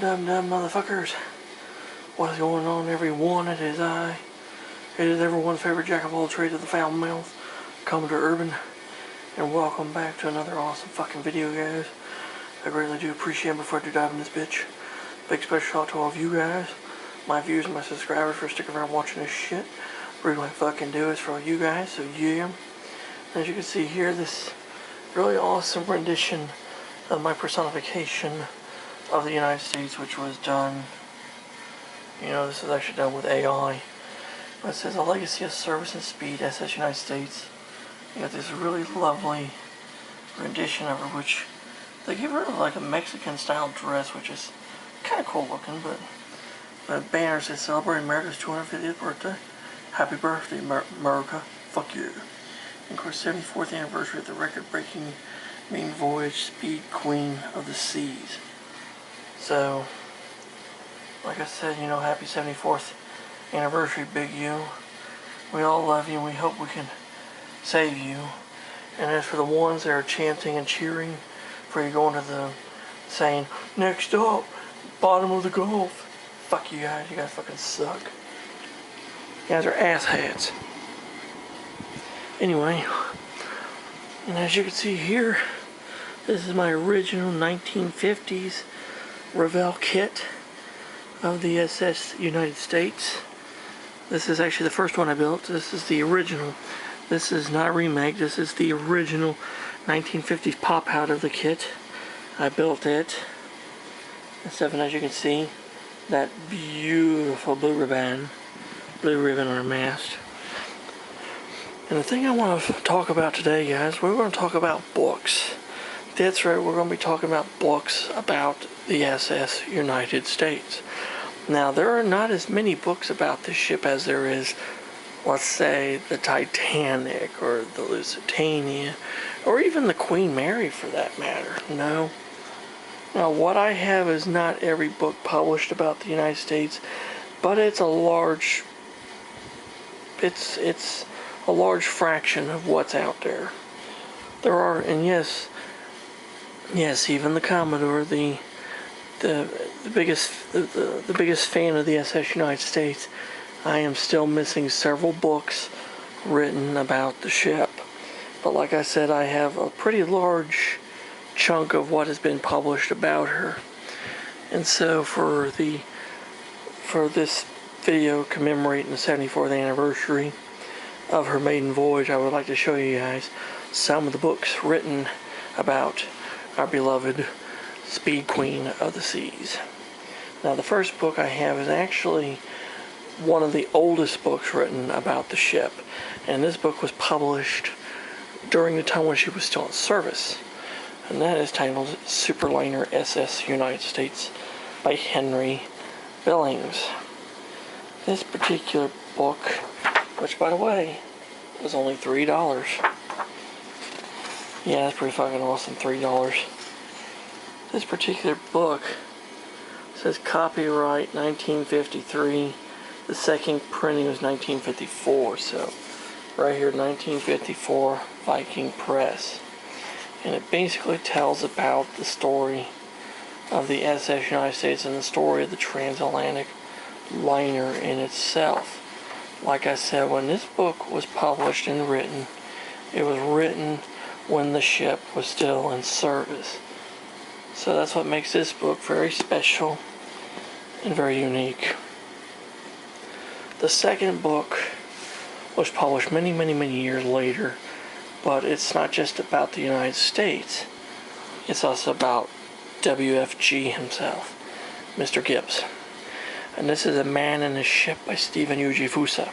dum motherfuckers. What is going on, everyone? It is I. It is everyone's favorite jack of all trades of the foul mouth, Commodore Urban, and welcome back to another awesome fucking video, guys. I greatly do appreciate it. Before I do dive in this bitch, big special shout out to all of you guys, my viewers and my subscribers, for sticking around watching this shit. Really like fucking do is for all you guys, so yeah. As you can see here, this really awesome rendition of my personification of the United States, which was done, this is actually done with AI. But it says, a legacy of service and speed, SS United States. You got this really lovely rendition of her, which they give her like a Mexican style dress, which is kind of cool looking, but banner says, celebrating America's 250th birthday. Happy birthday, America. Fuck you. And of course, 74th anniversary of the record-breaking maiden voyage, Speed Queen of the Seas. So, like I said, happy 74th anniversary, Big U. We all love you, and we hope we can save you. And as for the ones that are chanting and cheering for you going to the, saying, next up, bottom of the Gulf. Fuck you guys fucking suck. You guys are asshats. Anyway, and as you can see here, this is my original 1950s Revell kit of the SS United States. This is actually the first one I built. This is the original. This is not a remake. This is the original 1950s pop out of the kit. I built it. And stuff, and as you can see, that beautiful blue ribbon on her mast. And the thing I want to talk about today, guys, we're going to talk about books. That's right, we're going to be talking about books about the SS United States. Now, there are not as many books about this ship as there is, let's say, the Titanic or the Lusitania, or even the Queen Mary for that matter. No. Now, what I have is not every book published about the United States, but it's a large, it's a large fraction of what's out there. There are, and yes, even the Commodore, the biggest fan of the SS United States, I am still missing several books written about the ship. But like I said, I have a pretty large chunk of what has been published about her. And so for this video commemorating the 74th anniversary of her maiden voyage, I would like to show you guys some of the books written about our beloved Speed Queen of the Seas. Now, the first book I have is actually one of the oldest books written about the ship, and this book was published during the time when she was still in service, and that is titled Superliner SS United States by Henry Billings. This particular book, which, by the way, was only $3. Yeah, that's pretty fucking awesome, $3. This particular book says copyright 1953. The second printing was 1954, so right here, 1954, Viking Press. And it basically tells about the story of the SS United States and the story of the transatlantic liner in itself. Like I said, when this book was published and written, it was written when the ship was still in service. So that's what makes this book very special and very unique. The second book was published many years later, but it's not just about the United States. It's also about WFG himself, Mr. Gibbs. And this is A Man in a Ship by Stephen Yuji Fusa.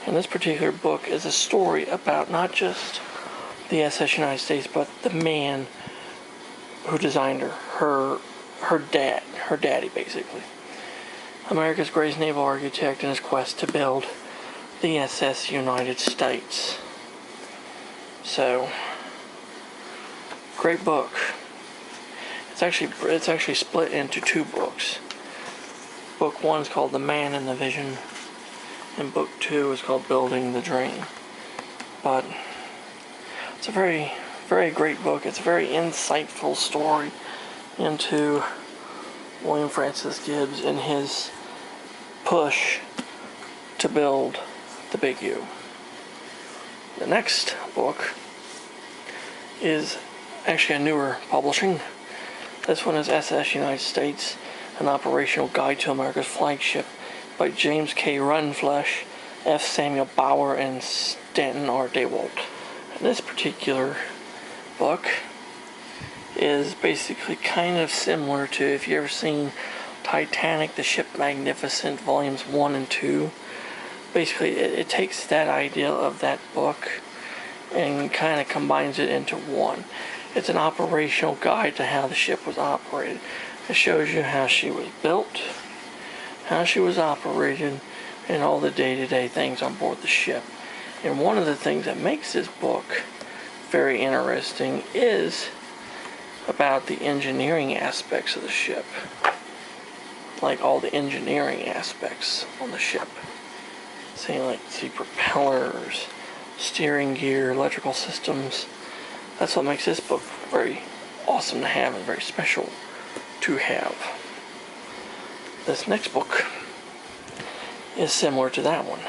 And this particular book is a story about not just the SS United States, but the man who designed her daddy, basically. America's greatest naval architect in his quest to build the SS United States. So, great book. It's actually split into two books. Book 1 is called The Man in the Vision, and book 2 is called Building the Dream. But it's a very, very great book. It's a very insightful story into William Francis Gibbs in his push to build the Big U. The next book is actually a newer publishing. This one is SS United States, An Operational Guide to America's Flagship by James K. Runflesh, F. Samuel Bauer, and Stanton R. Dewalt. And this particular book is basically kind of similar to, if you've ever seen Titanic, The Ship Magnificent, Volumes 1 and 2. Basically, it takes that idea of that book and kind of combines it into one. It's an operational guide to how the ship was operated. It shows you how she was built, how she was operated, and all the day-to-day things on board the ship. And one of the things that makes this book very interesting is about the engineering aspects of the ship. Like all the engineering aspects on the ship. See propellers, steering gear, electrical systems. That's what makes this book very awesome to have and very special to have. This next book is similar to that one.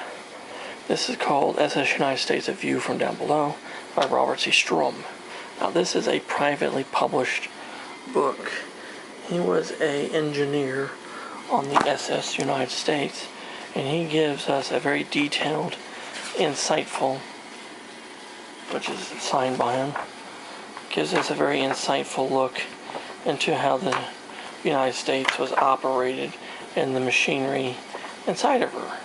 This is called SS United States, A View from Down Below by Robert C. Strum. Now this is a privately published book. He was an engineer on the SS United States, and he gives us a very detailed, insightful, which is signed by him, gives us a very insightful look into how the United States was operated and the machinery inside of her,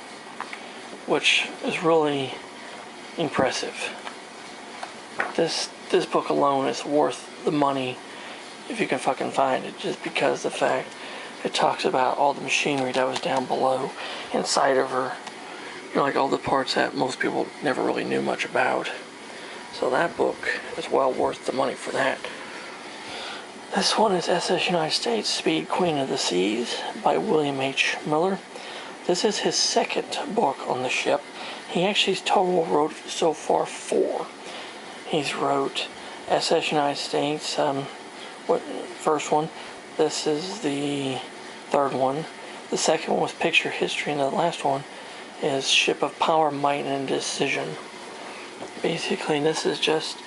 which is really impressive. This book alone is worth the money if you can fucking find it, just because the fact it talks about all the machinery that was down below inside of her. You know, like all the parts that most people never really knew much about. So that book is well worth the money for that. This one is SS United States, Speed Queen of the Seas by William H. Miller. This is his second book on the ship. He actually total wrote so far 4. He's wrote SS United States, first one. This is the third one. The second one was Picture History, and the last one is Ship of Power, Might, and Decision. Basically, this is just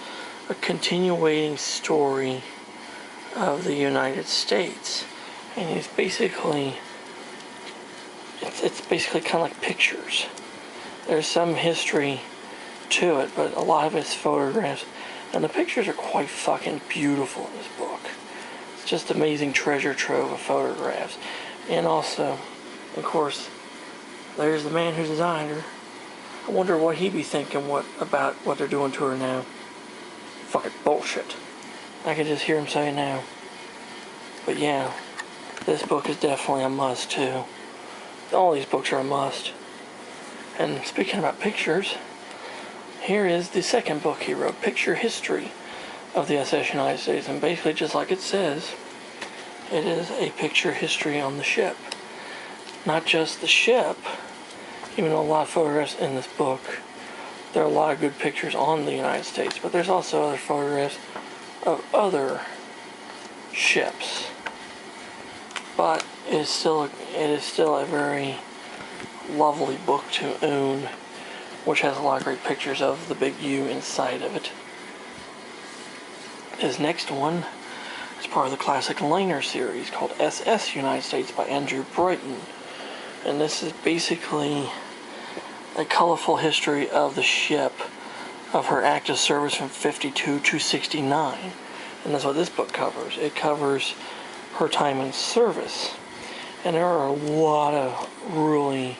a continuating story of the United States, and he's basically it's basically kind of like pictures. There's some history to it, but a lot of it's photographs, and the pictures are quite fucking beautiful in this book. It's just amazing treasure trove of photographs. And also, of course, there's the man who designed her. I wonder what he'd be thinking about what they're doing to her now. Fucking bullshit. I can just hear him say now. But yeah, this book is definitely a must too. All these books are a must. And speaking about pictures, here is the second book he wrote, Picture History of the SS United States. And basically, just like it says, it is a picture history on the ship. Not just the ship, even though a lot of photographs in this book. There are a lot of good pictures on the United States, but there's also other photographs of other ships. But it is still a very lovely book to own, which has a lot of great pictures of the Big U inside of it. His next one is part of the classic liner series called SS United States by Andrew Brighton. And this is basically a colorful history of the ship, of her active service from 52 to 69. And that's what this book covers. It covers her time in service. And there are a lot of really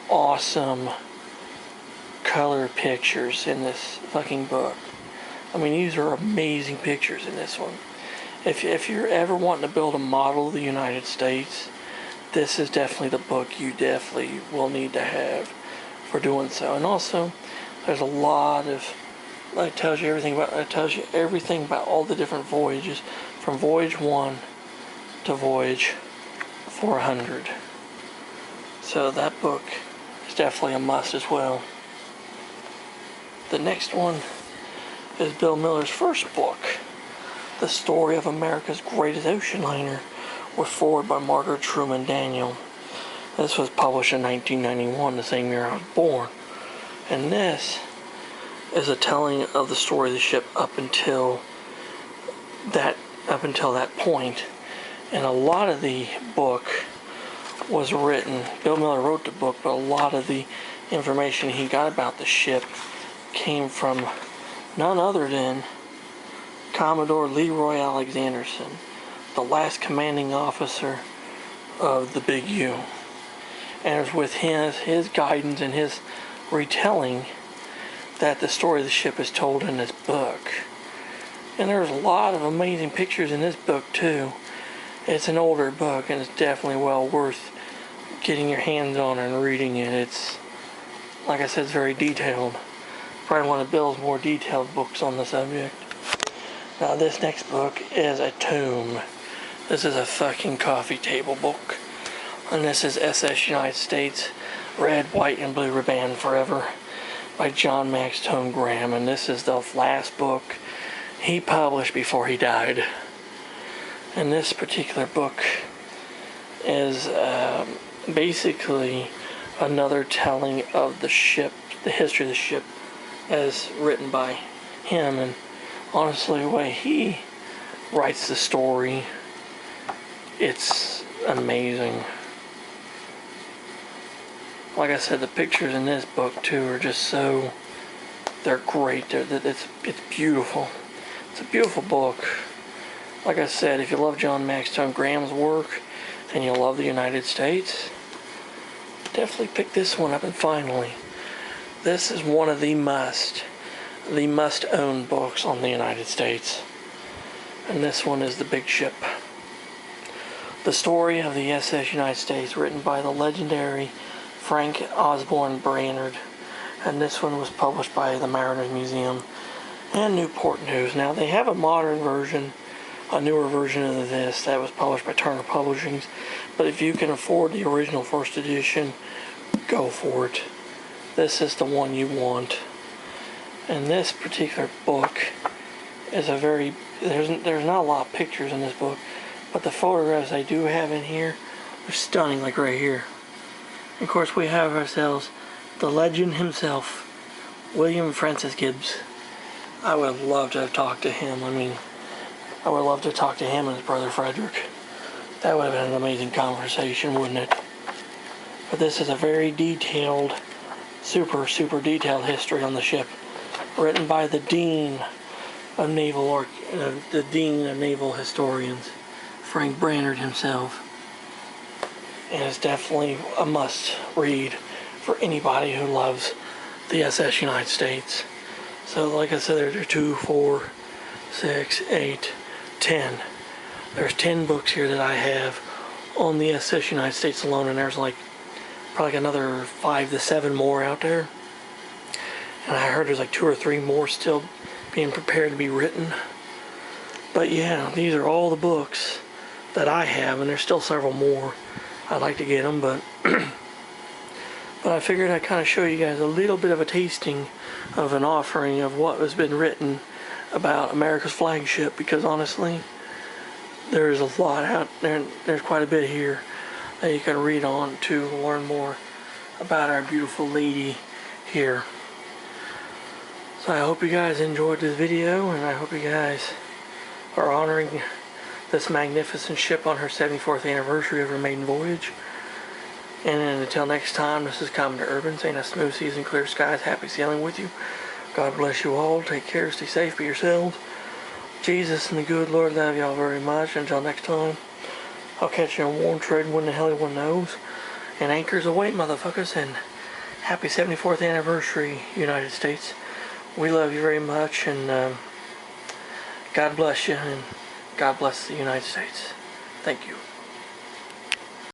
awesome color pictures in this fucking book. I mean, these are amazing pictures in this one. If you're ever wanting to build a model of the United States, this is definitely the book you definitely will need to have for doing so. And also, there's a lot of, it tells you everything about all the different voyages, from voyage 1 to voyage 400. So that book is definitely a must as well. The next one is Bill Miller's first book, The Story of America's Greatest Ocean Liner, with foreword by Margaret Truman Daniel. This was published in 1991, the same year I was born. And this is a telling of the story of the ship up until that point. And a lot of the book was written, Bill Miller wrote the book, but a lot of the information he got about the ship came from none other than Commodore Leroy Alexanderson, the last commanding officer of the Big U. And it was with his guidance and his retelling that the story of the ship is told in this book. And there's a lot of amazing pictures in this book too. It's an older book and it's definitely well worth getting your hands on and reading it. It's, like I said, it's very detailed. Probably one of Bill's more detailed books on the subject. Now this next book is a tome. This is a fucking coffee table book. And this is SS United States, Red, White, and Blue Ribbon Forever by John Max Tone Graham. And this is the last book he published before he died. And this particular book is basically another telling of the ship, the history of the ship, as written by him. And honestly, the way he writes the story, it's amazing. Like I said, the pictures in this book too are just so, they're great. It's beautiful. It's a beautiful book. Like I said, if you love John Max Tone Graham's work and you love the United States, definitely pick this one up. And finally, this is one of the must-own books on the United States. And this one is The Big Ship. The story of the SS United States, written by the legendary Frank Osborne Brainerd. And this one was published by the Mariners Museum and Newport News. Now, they have a modern version, a newer version of this that was published by Turner Publishing. But if you can afford the original first edition, go for it. This is the one you want. And this particular book is a very, there's not a lot of pictures in this book, but the photographs I do have in here are stunning, like right here. And of course, we have ourselves the legend himself, William Francis Gibbs. I would love to have talked to him. I mean, I would love to talk to him and his brother Frederick. That would have been an amazing conversation, wouldn't it? But this is a very detailed, super detailed history on the ship, written by the Dean of Naval Historians, Frank Brainerd himself. And it's definitely a must-read for anybody who loves the SS United States. So, like I said, there's 2, 4, 6, 8, 10. There's 10 books here that I have on the SS United States alone, and there's like probably another 5 to 7 more out there. And I heard there's like 2 or 3 more still being prepared to be written. But yeah, these are all the books that I have, and there's still several more. I'd like to get them, but but I figured I'd kind of show you guys a little bit of a tasting of an offering of what has been written about America's flagship, because honestly, there's a lot out there. There's quite a bit here that you can read on to learn more about our beautiful lady here. So I hope you guys enjoyed this video, and I hope you guys are honoring this magnificent ship on her 74th anniversary of her maiden voyage. And until next time, this is Commodore Urban saying a smooth seas and clear skies, happy sailing with you. God bless you all. Take care, stay safe, be yourselves. Jesus and the good Lord love y'all very much. Until next time, I'll catch you on warm trade when the hell one knows. And anchors await, motherfuckers. And happy 74th anniversary, United States. We love you very much, and God bless you, and God bless the United States. Thank you.